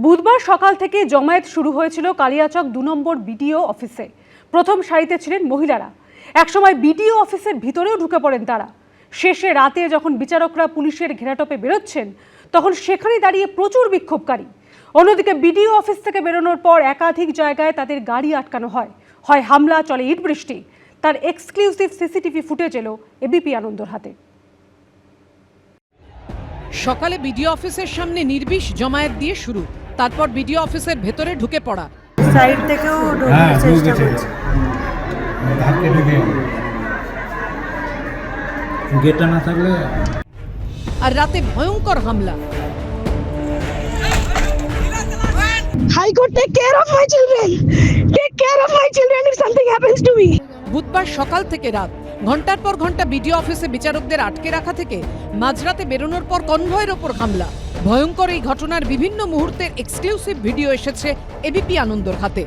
বুধবার সকাল থেকে জমায়েত শুরু হয়েছিল কালিয়াচক ২ নম্বর বিডিও অফিসে। প্রথম সারিতে ছিলেন মহিলারা। একসময় বিডিও অফিসের ভিতরেও ঢুকে পড়েন তারা। শেষে রাতে যখন বিচারকরা পুলিশের ঘেরাটোপে বেরোচ্ছেন, তখন সেখানে দাঁড়িয়ে প্রচুর বিক্ষোভকারী। অন্যদিকে বিডিও অফিস থেকে বেরোনোর পর একাধিক জায়গায় তাদের গাড়ি আটকানো হয়। হয় হামলা, চলে ইট বৃষ্টি। তার এক্সক্লুসিভ সিসিটিভি ফুটেজ এলো এবিপি আনন্দর হাতে। সকালে বিডিও অফিসের সামনে নির্বিষ জমায়েত দিয়ে শুরু, তারপর বিডিও অফিসের ভেতরে ঢুকে পড়া। সাইড থেকেও ঢোকার চেষ্টা করছে। গেটটা না থাকলে। আর রাতে ভয়ঙ্কর হামলা। High Court, take care of my children. Take care of my children if something happens to me. বুধবার সকাল থেকে রাত ঘন্টার পর ঘন্টা বিডিও অফিসে বিচারকদের আটকে রাখা থেকে মাঝরাতে বেরোনোর পর কনভয়ের ওপর হামলা। ভয়ঙ্কর এই ঘটনার বিভিন্ন মুহূর্তের এক্সক্লুসিভ ভিডিও এসেছে এবিপি আনন্দর হাতে।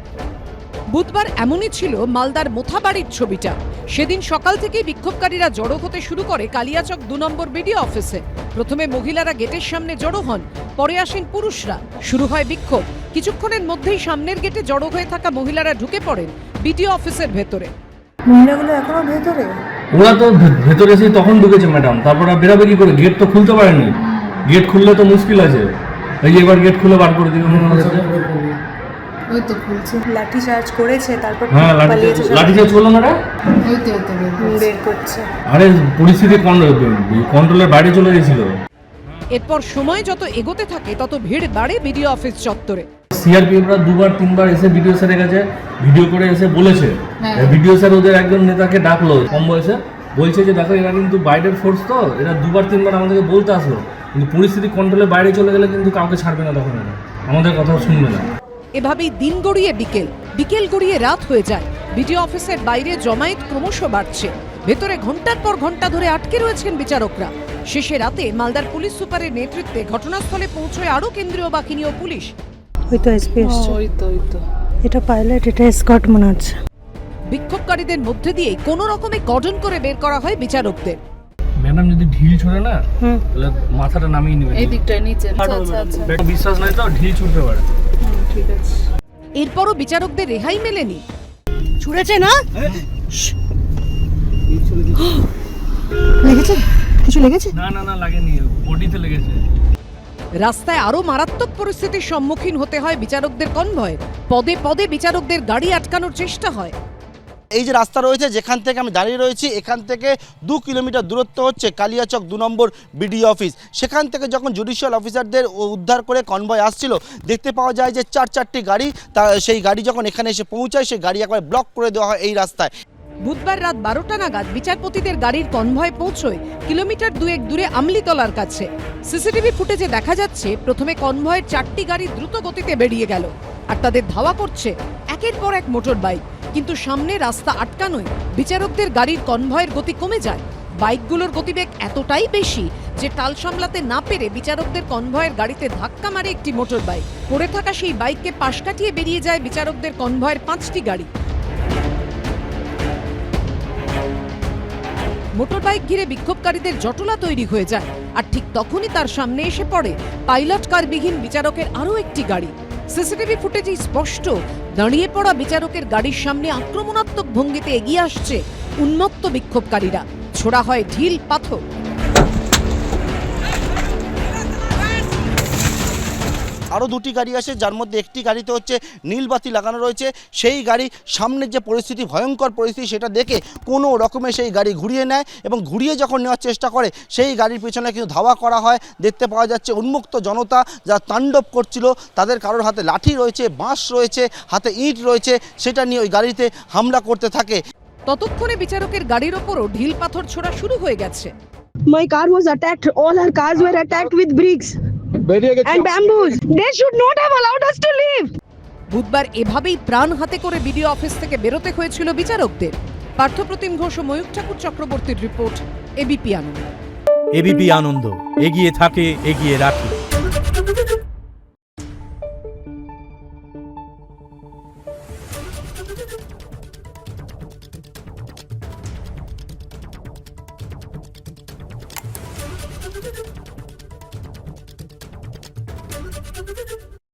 বুধবার এমনই ছিল মালদার মোথাবাড়ির ছবিটা। সেদিন সকাল থেকেই বিক্ষোভকারীরা জড়ো হতে শুরু করে কালিয়াচক ২ নম্বর বিডিও অফিসে। প্রথমে মহিলারা গেটের সামনে জড়ো হন, পরে আসেন পুরুষরা। শুরু হয় বিক্ষোভ। কিছুক্ষণের মধ্যেই সামনের গেটে জড়ো হয়ে থাকা মহিলারা ঢুকে পড়েন বিডিও অফিসের ভেতরে। মহিলাগুলো এখনো ভেতরে? ওরা তো ভেতরে এসে তখন ঢুকেছে ম্যাডাম, তারপর বেরাবে কি করে? গেট তো খুলতে পারেনি। গেট খুললে তো মুশকিল আছে। এই যে এবার গেট খুলে বার করে দিবে মনে হচ্ছে। ওই তো খুলছে, লাঠি চার্জ করেছে, তারপর হ্যাঁ লাঠি চার্জ করলো না। ওই তো বের করছে। আরে পরিস্থিতি কন্ট্রোলের বাইরে চলে গেছিল। এরপর সময় যত এগোতে থাকে তত ভিড় বাড়ে বিডিও অফিস চত্বরে। সিআরপিএফরা ২-৩বার এসে ভিডিও স্যারের কাছে ভিডিও করে এসে বলেছে। ভিডিও স্যার ওদের একজন নেতাকে ডাকলো কম বয়সে, বলছে যে দেখো এরা কিন্তু বাইরের ফোর্স, তো এরা ২-৩বার আমাদেরকে বলতে আসলো, কিন্তু পরিস্থিতি কন্ট্রোলের বাইরে চলে গেলে কিন্তু কাউকে ছাড়বে না, তখন এরা আমাদের কথাও শুনবে না। এভাবেই দিন গড়িয়ে বিকেল গড়িয়ে রাত হয়ে যায়। বিডিও অফিসের বাইরে জমায়েত ক্রমশ বাড়ছে। ভেতরে ঘন্টার পর ঘন্টা ধরে আটকে রয়েছেন বিচারকরা। শেষে রাতে মালদার পুলিশ সুপারের নেতৃত্বে ঘটনাস্থলে পৌঁছয় আরও কেন্দ্রীয় বাহিনী ও পুলিশ। ওই তো এসপি এসছে। ওই তো এটা পাইলট, এটা এসকর্ট মনে হচ্ছে। বিক্ষোভকারীদের মধ্যে দিয়ে কোনো রকমে কর্ডন করে বের করা হয় বিচারকদের। ম্যাডাম যদি ঢিল ছুড়ে না তাহলে মাথাটা নামিয়ে নেবে, এই দিকটায় নিচে। আচ্ছা বিশ্বাস নাই তো ঢিল ছুড়তে পারে। ঠিক আছে। এরপরও বিচারকদের রেহাই মেলেনি। ছুড়েছে না? লেগেছে? কিছু লেগেছে? না লাগেনি, বডিতে লেগেছে। রাস্তায় আরো মারাত্মক পরিস্থিতির সম্মুখীন হতে হয় বিচারকদের কনভয়। পদে পদে বিচারকদের গাড়ি আটকানোর চেষ্টা হয়। এই যে রাস্তা রয়েছে যেখান থেকে আমি দাঁড়িয়ে রয়েছি, এখান থেকে 2 কিলোমিটার দূরত্ব হচ্ছে কালিয়াচক ২ নম্বর বিডিও অফিস। সেখান থেকে যখন জুডিশিয়াল অফিসারদের উদ্ধার করে কনভয় আসছিল, দেখতে পাওয়া যায় যে 4-4টি গাড়ি, সেই গাড়ি যখন এখানে এসে পৌঁছায় সেই গাড়ি একবার ব্লক করে দেওয়া হয় এই রাস্তায়। বুধবার রাত 12টা নাগাদ বিচারপতিদের গাড়ির কনভয় পৌঁছয় কিলোমিটার 2 দূরে আমলিতলার কাছে। সিসিটিভি ফুটেজে দেখা যাচ্ছে প্রথমে কনভয়ের 4টি গাড়ি দ্রুত গতিতে বেরিয়ে গেল, আর তাদের ধাওয়া করছে একের পর এক মোটর বাইক। কিন্তু সামনে রাস্তা আটকানোয় বিচারকদের গাড়ির কনভয়ের গতি কমে যায়। বাইকগুলোর গতিবেগ এতটাই বেশি যে টাল সামলাতে না পেরে বিচারকদের কনভয়ের গাড়িতে ধাক্কা মারে একটি মোটর বাইক। পড়ে থাকা সেই বাইককে পাশ কাটিয়ে বেরিয়ে যায় বিচারকদের কনভয়ের 5টি গাড়ি। মোটর বাইক ঘিরে বিক্ষোভকারীদের জটলা তৈরি হয়ে যায়, আর ঠিক তখনই তার সামনে এসে পড়ে পাইলট কারবিহীন বিচারকের আরও একটি গাড়ি। সিসিটিভি ফুটেজে স্পষ্ট দাঁড়িয়ে পড়া বিচারকের গাড়ির সামনে আক্রমণাত্মক ভঙ্গিতে এগিয়ে আসছে উন্মত্ত বিক্ষোভকারীরা। ছোড়া হয় ঢিল, পাথর। আরও 2টি গাড়ি আসে, যার মধ্যে একটি গাড়িতে হচ্ছে নীলবাতি লাগানো রয়েছে। সেই গাড়ি সামনের যে পরিস্থিতি, ভয়ঙ্কর পরিস্থিতি, সেটা দেখে কোনো রকমে সেই গাড়ি ঘুরিয়ে নেয়, এবং ঘুরিয়ে যখন নেওয়ার চেষ্টা করে সেই গাড়ির পেছনে কিন্তু ধাওয়া করা হয়। দেখতে পাওয়া যাচ্ছে উন্মুক্ত জনতা যারা তাণ্ডব করছিল, তাদের কারোর হাতে লাঠি রয়েছে, বাঁশ রয়েছে, হাতে ইট রয়েছে, সেটা নিয়ে ওই গাড়িতে হামলা করতে থাকে। ততক্ষণে বিচারকের গাড়ির ওপরও ঢিল পাথর ছোড়া শুরু হয়ে গেছে। My car was attacked. All our cars were attacked with bricks and bamboos. They should not have allowed us to leave. বুধবার এভাবেই প্রাণ হাতে করে বিডিও অফিস থেকে বেরোতে হয়েছিল বিচারকদের। পার্থপ্রতিম ঘোষ ও ময়ূখ ঠাকুর চক্রবর্তীর রিপোর্ট, এবিপি আনন্দ। এবিপি আনন্দ, এগিয়ে থাকে, এগিয়ে রাখে।